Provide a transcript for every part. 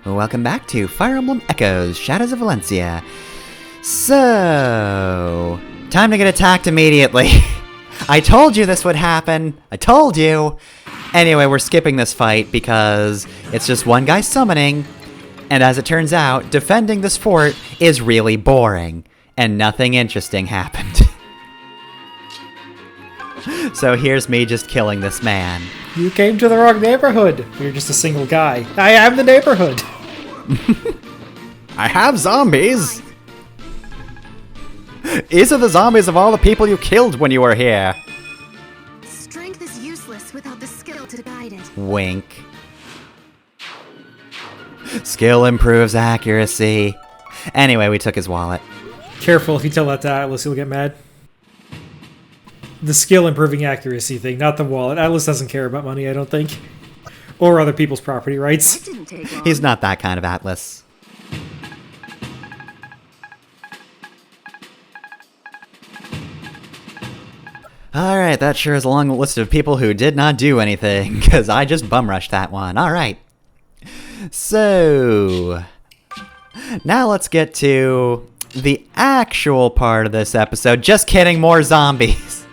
Welcome back to Fire Emblem Echoes, Shadows of Valentia. So, time to get attacked immediately. I told you this would happen. I told you. Anyway, we're skipping this fight because it's just one guy summoning, and as it turns out, defending this fort is really boring, and nothing interesting happened. So here's me just killing this man. You came to the wrong neighborhood. You're just a single guy. I am the neighborhood. I have zombies. These are the zombies of all the people you killed when you were here. Strength is useless without the skill to guide it. Wink. Skill improves accuracy. Anyway, we took his wallet. Careful if you tell that to Atlas, he'll get mad. The skill improving accuracy thing, not the wallet. Atlas doesn't care about money, I don't think. Or other people's property rights. That didn't take long. He's not that kind of Atlas. Alright, that sure is a long list of people who did not do anything, because I just bum rushed that one. Alright. So, now let's get to the actual part of this episode. Just kidding, more zombies.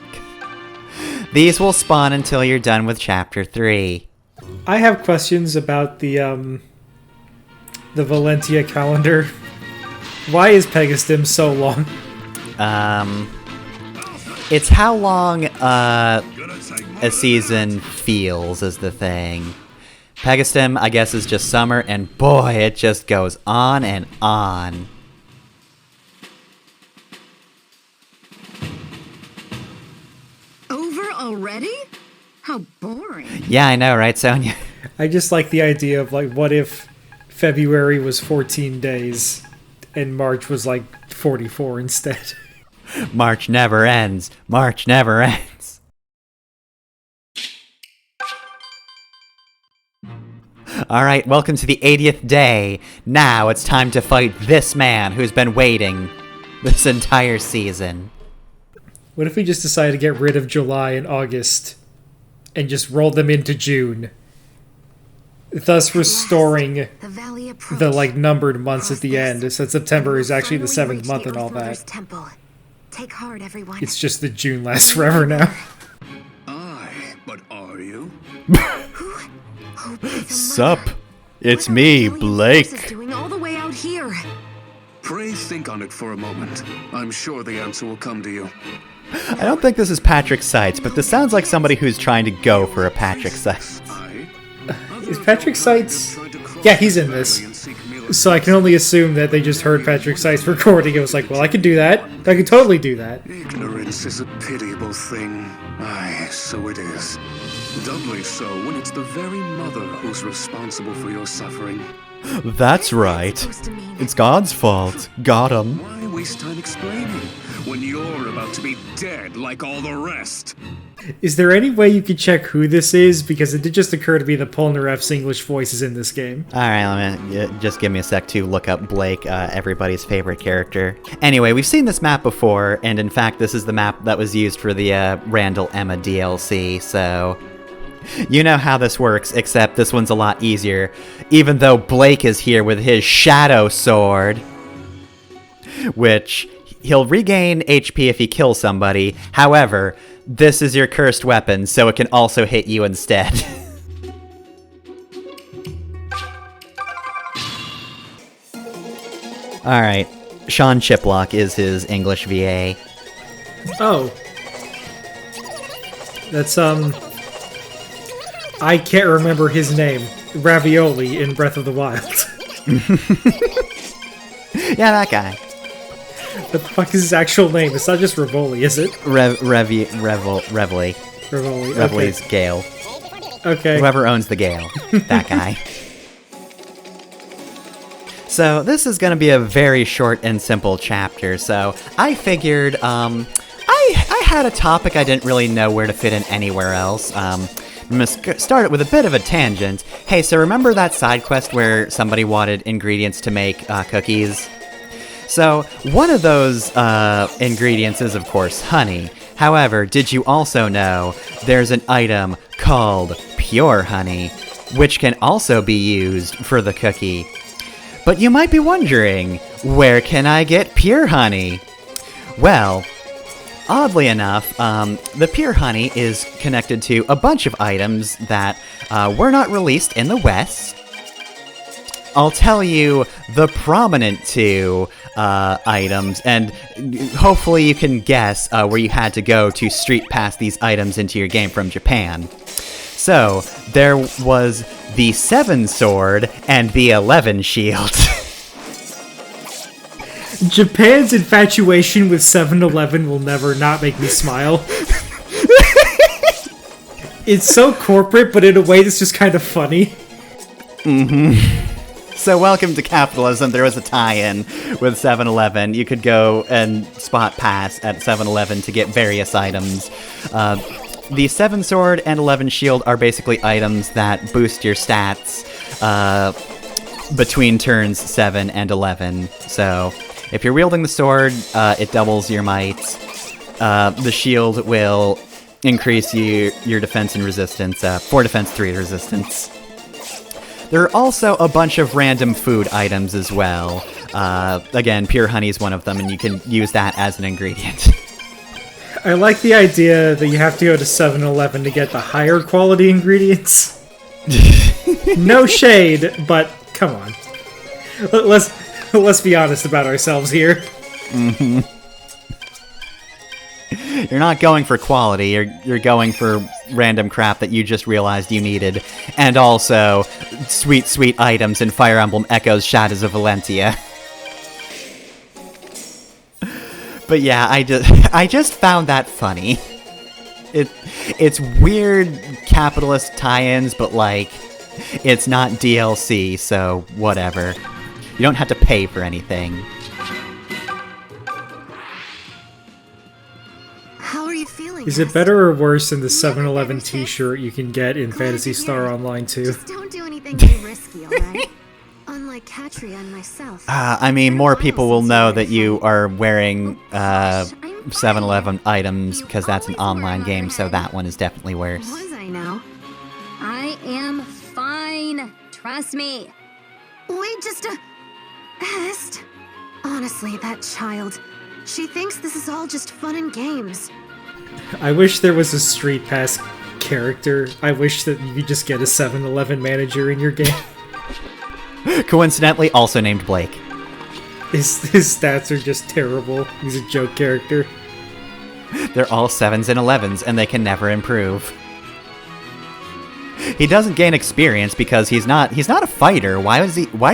These will spawn until you're done with Chapter 3. I have questions about the Valentia calendar. Why is Pegastim so long? It's how long a season feels is the thing. Pegastim, I guess, is just summer, and boy, it just goes on and on. Over already? How boring. Yeah, I know, right, Sonia? I just like the idea of, like, what if February was 14 days and March was, like, 44 instead? March never ends. March never ends. Alright, welcome to the 80th day. Now it's time to fight this man who's been waiting this entire season. What if we just decided to get rid of July and August and just roll them into June? Thus restoring The valley approach. the, like, numbered months at the end, since September is actually the 7th month and all that. Temple. Take heart, everyone. It's just that June lasts forever now. Aye, but are you? Oh, please, a Sup? mother. It's What are me, a million forces Blake. doing all the way out here? Pray think on it for a moment. I'm sure the answer will come to you. I don't think this is Patrick Seitz, but this sounds like somebody who's trying to go for a Patrick Seitz. Aye. Is Patrick Seitz... Yeah, he's in this. So I can only assume that they just heard Patrick Seitz recording. It was like, well, I could do that. I could totally do that. Ignorance is a pitiable thing. Aye, so it is. Doubly so when it's the very mother who's responsible for your suffering. That's right. Supposed to mean It's God's fault. Got him. Why waste time explaining when you're about to be dead like all the rest? Is there any way you could check who this is? Because it did just occur to me that Polnareff's English voice is in this game. Alright, just give me a sec to look up Blake, everybody's favorite character. Anyway, we've seen this map before, and in fact, this is the map that was used for the Randall Emma DLC, so... You know how this works, except this one's a lot easier, even though Blake is here with his Shadow Sword, which he'll regain HP if he kills somebody. However, this is your cursed weapon, so it can also hit you instead. Alright, Sean Chiplock is his English VA. Oh. That's, I can't remember his name. Ravioli in Breath of the Wild. Yeah, that guy. What the fuck is his actual name? It's not just Rivoli, is it? Reveille. Rivoli. Reveille's Gale. Okay. Whoever owns the Gale. That guy. So, this is going to be a very short and simple chapter, so I figured, I had a topic I didn't really know where to fit in anywhere else. I'm going to start it with a bit of a tangent. Hey, so remember that side quest where somebody wanted ingredients to make cookies? So, one of those ingredients is, of course, honey. However, did you also know there's an item called pure honey which can also be used for the cookie. But you might be wondering, where can I get pure honey? Well, oddly enough, the pure honey is connected to a bunch of items that were not released in the West. I'll tell you the prominent two items, and hopefully you can guess where you had to go to street pass these items into your game from Japan. So, there was the 7 sword and the 11 shield. Japan's infatuation with 7-Eleven will never not make me smile. It's so corporate, but in a way that's just kind of funny. So welcome to capitalism. There was a tie-in with 7-Eleven. You could go and spot pass at 7-Eleven to get various items. The 7 sword and 11 shield are basically items that boost your stats between turns 7 and 11. So if you're wielding the sword, it doubles your might. The shield will increase your defense and resistance, 4 defense, 3 resistance. There are also a bunch of random food items as well. Again, pure honey is one of them, and you can use that as an ingredient. I like the idea that you have to go to 7-Eleven to get the higher quality ingredients. No shade, but come on. Let's be honest about ourselves here. You're not going for quality, you're going for random crap that you just realized you needed. And also, sweet, sweet items in Fire Emblem Echoes Shadows of Valentia. But yeah, I just found that funny. It's weird capitalist tie-ins, but like, it's not DLC, so whatever. You don't have to pay for anything. How are you feeling? Is it better or worse than the 7-Eleven t-shirt you can get in Phantasy Star Online 2? Just don't do anything too risky, alright? Unlike Katria and myself. I mean, more people will know that you are wearing 7-Eleven items because that's an online game, so that one is definitely worse. Was I now? I am fine. Trust me. Wait just a... Est? Honestly, that child. She thinks this is all just fun and games. I wish there was a Street Pass character. I wish that you could just get a 7-Eleven manager in your game. Coincidentally, also named Blake. His stats are just terrible. He's a joke character. They're all 7s and 11s, and they can never improve. He doesn't gain experience because he's not a fighter. Why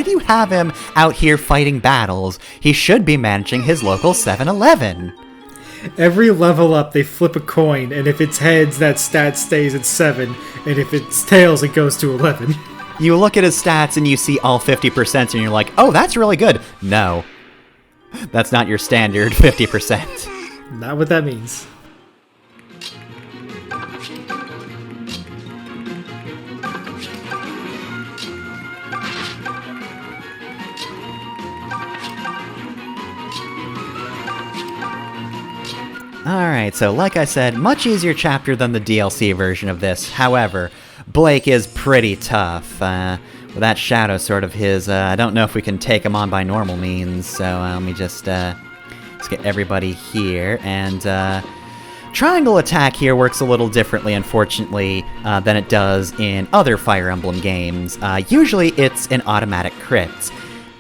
do you have him out here fighting battles? He should be managing his local 7-Eleven. Every level up, they flip a coin, and if it's heads, that stat stays at 7, and if it's tails, it goes to 11. You look at his stats and you see all 50% and you're like, oh, that's really good. No. That's not your standard 50%. Not what that means. Alright, so like I said, much easier chapter than the DLC version of this. However, Blake is pretty tough. With that shadow sword of his, I don't know if we can take him on by normal means, so let me just let's get everybody here. And triangle attack here works a little differently, unfortunately, than it does in other Fire Emblem games. Usually it's an automatic crit.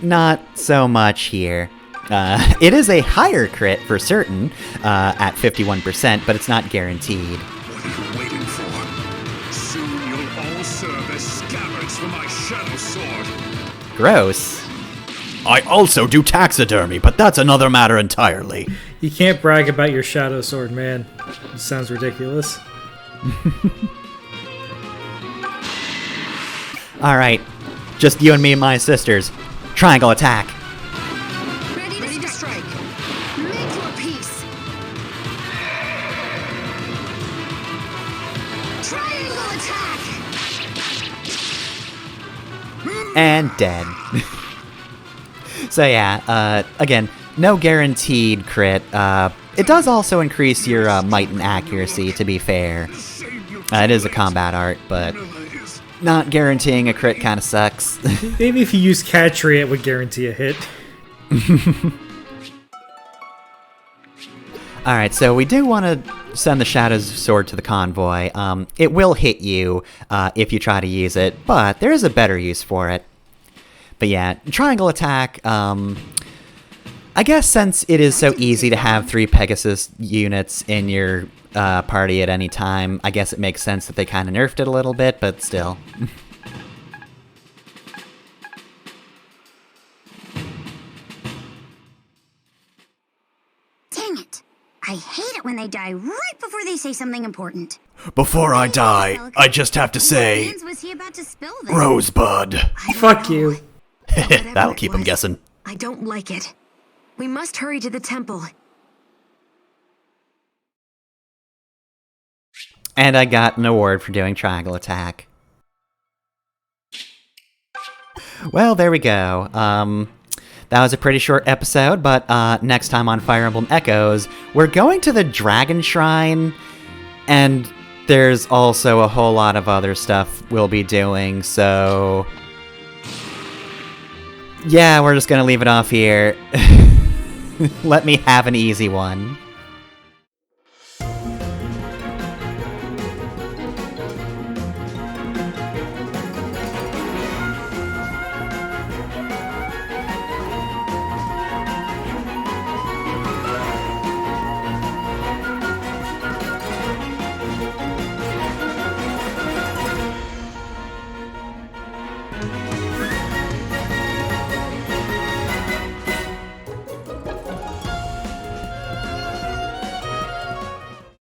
Not so much here. It is a higher crit for certain, at 51%, but it's not guaranteed. What are you waiting for? Soon you'll all serve as scabbards for my shadow sword. Gross. I also do taxidermy, but that's another matter entirely. You can't brag about your shadow sword, man. It sounds ridiculous. Alright, just you and me and my sisters. Triangle attack. Ready to strike. Make your peace. Triangle attack. And dead. So yeah, again, no guaranteed crit. It does also increase your might and accuracy, to be fair. It is a combat art, but not guaranteeing a crit kind of sucks. Maybe if you use Catchery, it would guarantee a hit. Alright, so we do want to send the Shadow's Sword to the convoy. It will hit you if you try to use it, but there is a better use for it. But yeah, triangle attack, I guess since it is so easy to have 3 Pegasus units in your party at any time, I guess it makes sense that they kind of nerfed it a little bit, but still. Dang it. I hate it when they die right before they say something important. Before I die, I just have to say, What was he about to spill this? Rosebud. I don't Fuck know. you. Whatever That'll it keep him was, guessing. I don't like it. We must hurry to the temple. And I got an award for doing triangle attack. Well, there we go. That was a pretty short episode, but next time on Fire Emblem Echoes, we're going to the Dragon Shrine, and there's also a whole lot of other stuff we'll be doing, so... yeah, we're just gonna leave it off here. Let me have an easy one.